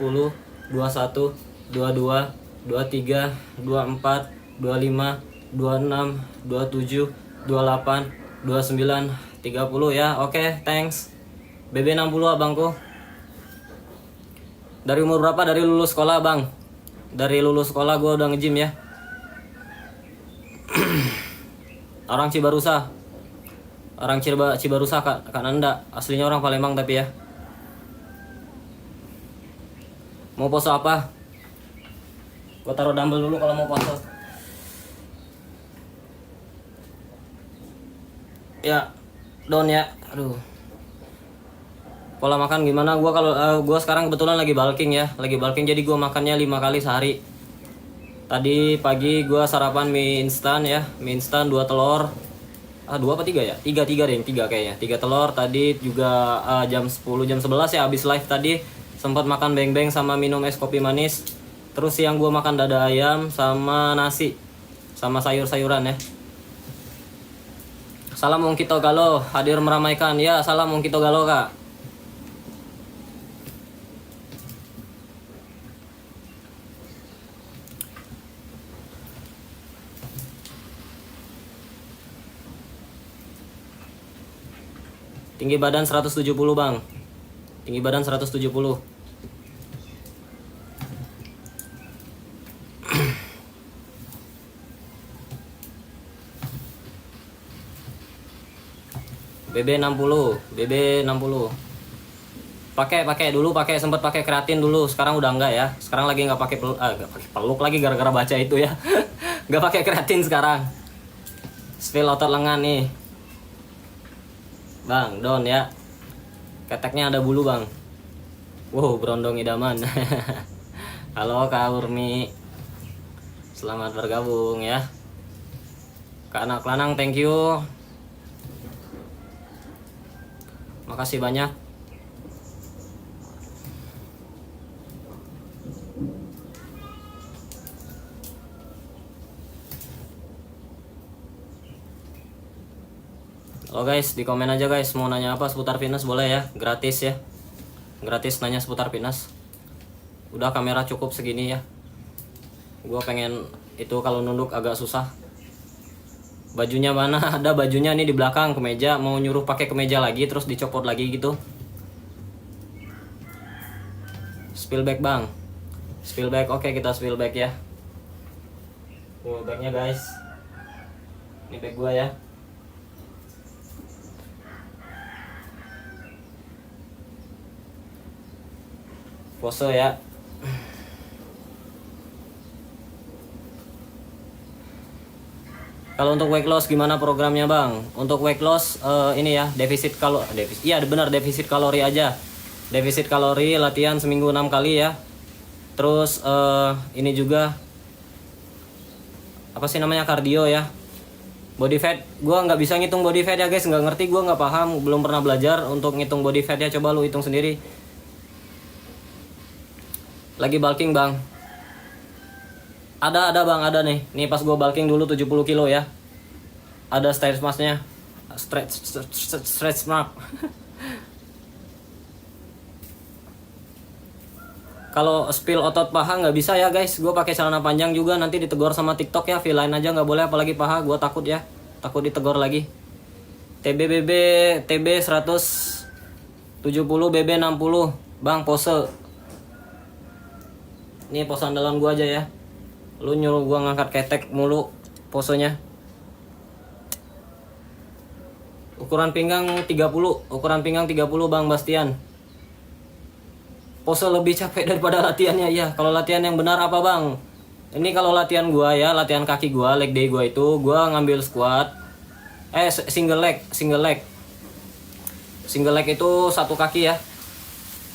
10, 21, 22, 23, 24, 25, 26, 27, 28, 29, 30 ya. Oke, thanks. BB 60 abangku. Dari umur berapa? Dari lulus sekolah bang. Dari lulus sekolah gue udah nge-gym ya. Orang Cibarusa. Orang Cibarusa Kak Nanda. Aslinya orang Palembang tapi ya. Mau pose apa? Gue taruh dumbbell dulu kalau mau pose. Ya, down ya. Aduh. Pola makan gimana? Gue kalau gue sekarang kebetulan lagi bulking ya. Lagi bulking jadi gue makannya 5 kali sehari. Tadi pagi gue sarapan mie instan ya. Mie instan 2 telur. 2 apa 3 ya? 3 deh, 3 kayaknya. 3 telur. Tadi juga jam 10 jam 11 ya habis live tadi. Sempat makan beng-beng sama minum es kopi manis. Terus siang gue makan dada ayam sama nasi. Sama sayur-sayuran ya. Salam Wong Kito Galo, hadir meramaikan. Ya, salam Wong Kito Galo, Kak. Tinggi badan 170, Bang. Tinggi badan 170. BB 60, BB 60. Pakai sempat pakai kreatin dulu, sekarang udah enggak ya. Sekarang lagi nggak pakai peluk lagi gara-gara baca itu ya. Nggak pakai kreatin sekarang. Spill otot lengan nih. Bang, down ya. Keteknya ada bulu, Bang. Wow, berondong idaman. Halo Kak Urmi. Selamat bergabung ya. Kak Anak Lanang, thank you. Makasih banyak. Halo guys, di komen aja guys, mau nanya apa seputar fitness boleh ya, gratis ya. Gratis nanya seputar fitness. Udah kamera cukup segini ya. Gua pengen itu kalau nunduk agak susah. Bajunya mana? Ada bajunya nih di belakang kemeja. Mau nyuruh pakai kemeja lagi terus dicopot lagi gitu. Spill back bang. Spill back, oke kita spill back ya. Backnya guys. Ini back gua ya. Pose ya. Kalau untuk weight loss gimana programnya bang? Untuk weight loss ini ya defisit iya benar defisit kalori aja. Defisit kalori latihan seminggu 6 kali ya. Terus ini juga apa sih namanya kardio ya. Body fat, gua nggak bisa ngitung body fat ya guys, nggak ngerti, gua nggak paham, belum pernah belajar untuk ngitung body fat ya. Coba lu hitung sendiri. Lagi bulking bang. Ada bang, ada nih. Nih pas gue bulking dulu 70 kilo ya. Ada stretch mark-nya. Stretch mark. Kalau spill otot paha nggak bisa ya guys. Gue pakai celana panjang juga nanti ditegur sama TikTok ya. V-line aja nggak boleh apalagi paha. Gue takut ya. Takut ditegur lagi. TB 170 BB 60. Bang pose. Ini pose andalan gue aja ya. Lu nyuruh gua ngangkat ketek mulu posenya. Ukuran pinggang 30 Bang Bastian. Pose lebih capek daripada latihannya ya. Kalau latihan yang benar apa Bang? Ini kalau latihan gua ya, latihan kaki gua, leg day gua itu gua ngambil squat. Single leg. Single leg itu satu kaki ya.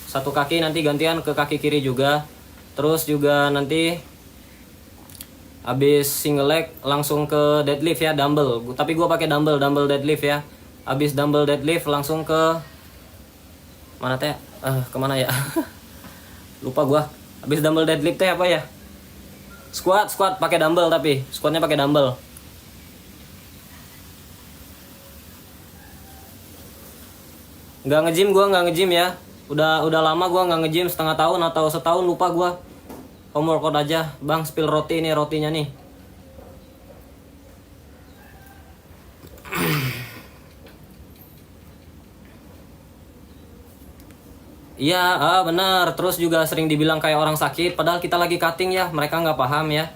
Satu kaki nanti gantian ke kaki kiri juga. Terus juga nanti habis single leg langsung ke deadlift ya, dumbbell. Tapi gue pakai dumbbell deadlift ya. Habis dumbbell deadlift langsung ke mana teh? Kemana ya? Lupa gue. Habis dumbbell deadlift teh apa ya? Squat pakai dumbbell tapi squatnya pakai dumbbell. Nggak nge-gym ya. Udah lama gua nggak nge-gym, setengah tahun atau setahun lupa gua. Home workout aja. Bang, spill roti nih, rotinya nih. Iya, benar. Terus juga sering dibilang kayak orang sakit, padahal kita lagi cutting ya. Mereka nggak paham ya.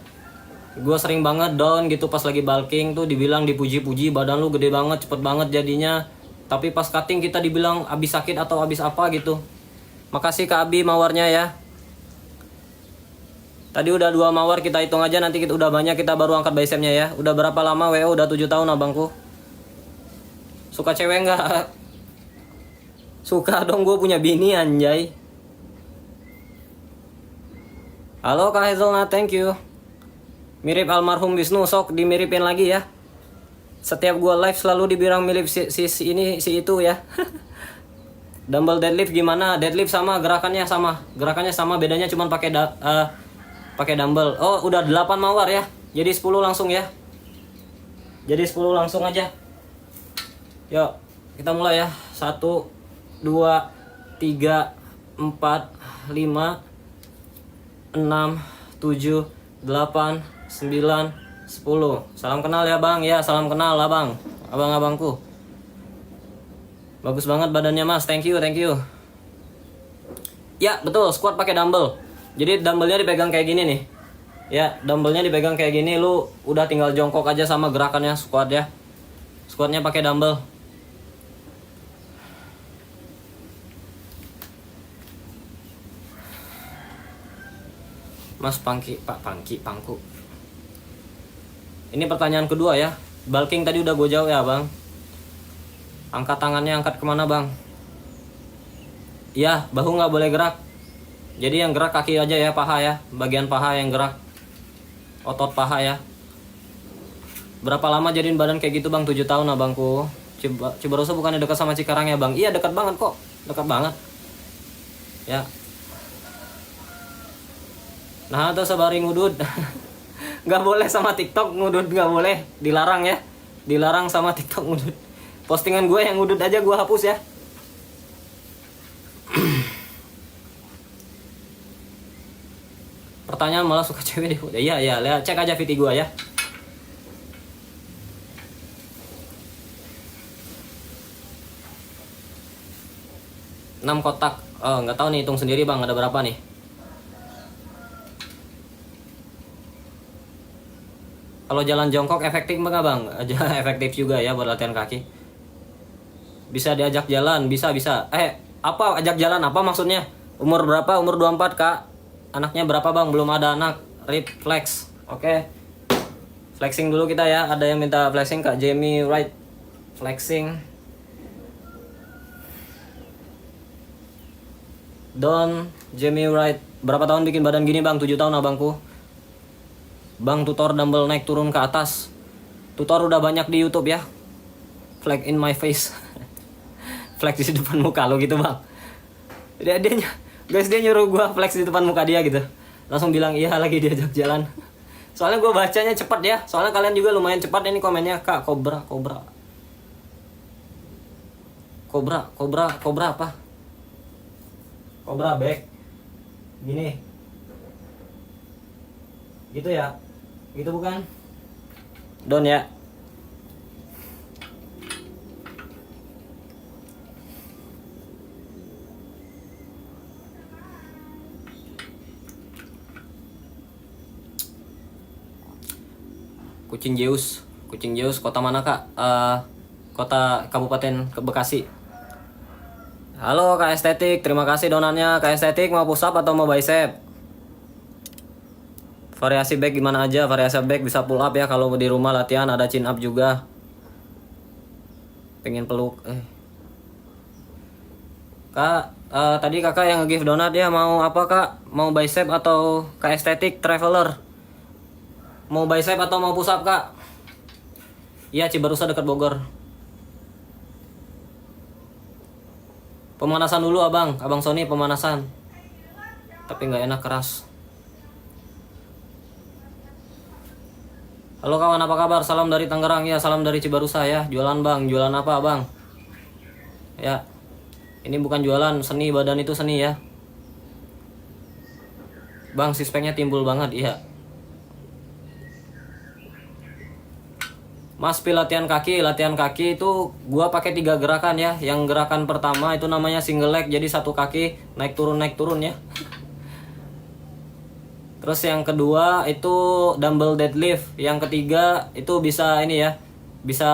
Gue sering banget down gitu pas lagi bulking tuh dibilang dipuji-puji, badan lu gede banget, cepet banget jadinya. Tapi pas cutting kita dibilang abis sakit atau abis apa gitu. Makasih Kak Abi mawarnya ya. Tadi udah 2 mawar, kita hitung aja nanti kita udah banyak, kita baru angkat bicepnya ya. Udah berapa lama WO? Udah 7 tahun abangku. Suka cewek nggak? Suka dong, gue punya bini anjay. Halo Kak Hazelnut, thank you. Mirip almarhum Wisnu, sok dimiripin lagi ya. Setiap gue live selalu dibilang mirip si ini si itu ya. Dumbbell deadlift gimana? Deadlift sama, gerakannya sama. Gerakannya sama, bedanya cuma pakai pakai dumbbell. Oh, udah 8 mawar ya. Jadi 10 langsung ya. Jadi 10 langsung aja. Yuk, kita mulai ya. 1 2 3 4 5 6 7 8 9 10. Salam kenal ya bang. Ya salam kenal lah bang. Abang-abangku. Bagus banget badannya mas. Thank you. Ya betul, squat pakai dumbbell. Jadi dumbbellnya dipegang kayak gini nih. Ya dumbbellnya dipegang kayak gini. Lu udah tinggal jongkok aja sama gerakannya squat ya. Squatnya pakai dumbbell. Mas Pangki, Pak Pangki, Pangku. Ini pertanyaan kedua ya. Bulking tadi udah gue jawab ya bang. Angkat tangannya, angkat kemana bang? Ya, bahu nggak boleh gerak. Jadi yang gerak kaki aja ya, paha ya. Bagian paha yang gerak. Otot paha ya. Berapa lama jadiin badan kayak gitu bang? 7 tahun abangku. Cibarusah bukannya dekat sama Cikarang ya bang? Iya dekat banget kok. Dekat banget. Ya. Nah tuh sabari ngudud. Gak boleh sama TikTok ngudud, gak boleh, dilarang ya. Dilarang sama TikTok ngudud. Postingan gue yang ngudud aja gue hapus ya. Pertanyaan malah suka cewek deh. Iya lihat, cek aja VT gue ya. Enam kotak. Oh nggak tahu nih, hitung sendiri bang, ada berapa nih? Kalau jalan jongkok efektif nggak bang? Aja efektif juga ya buat latihan kaki. Bisa diajak jalan, bisa. Apa ajak jalan apa maksudnya? Umur berapa? Umur 24 kak. Anaknya berapa bang? Belum ada anak. Rip flex. Oke. Flexing dulu kita ya. Ada yang minta flexing kak Jamie Wright. Flexing. Don Jamie Wright. Berapa tahun bikin badan gini bang? 7 tahun abangku. Bang tutor dumbbell naik turun ke atas. Tutor udah banyak di YouTube ya. Flex in my face. Flex di depan muka lo gitu bang. Dia nyuruh gua flex di depan muka dia gitu. Langsung bilang iya lagi diajak jalan. Soalnya gua bacanya cepat ya. Soalnya kalian juga lumayan cepat ini komennya kak. Cobra apa? Cobra back. Gini. Gitu ya. Gitu bukan? Don ya. Kucing Zeus kota mana kak? Kota Kabupaten Bekasi. Halo Kak Estetik, terima kasih donannya. Kak Estetik mau push up atau mau bicep? Variasi back gimana aja? Variasi back bisa pull up ya. Kalau di rumah latihan ada chin up juga. Pengen peluk. Kak, tadi kakak yang nge-give donat ya, mau apa kak? Mau bicep atau Kak Estetik Traveler? Mau bicep atau mau push up kak? Iya Cibarusah dekat Bogor. Pemanasan dulu abang Sony pemanasan. Tapi nggak enak keras. Halo kawan, apa kabar? Salam dari Tangerang ya, salam dari Cibarusah ya. Jualan bang, jualan apa bang? Ya. Ini bukan jualan, seni, badan itu seni ya. Bang, sispeknya timbul banget, iya. Mas, latihan kaki itu gua pakai 3 gerakan ya. Yang gerakan pertama itu namanya single leg, jadi satu kaki naik turun ya. Terus yang kedua itu dumbbell deadlift, yang ketiga itu bisa ini ya, bisa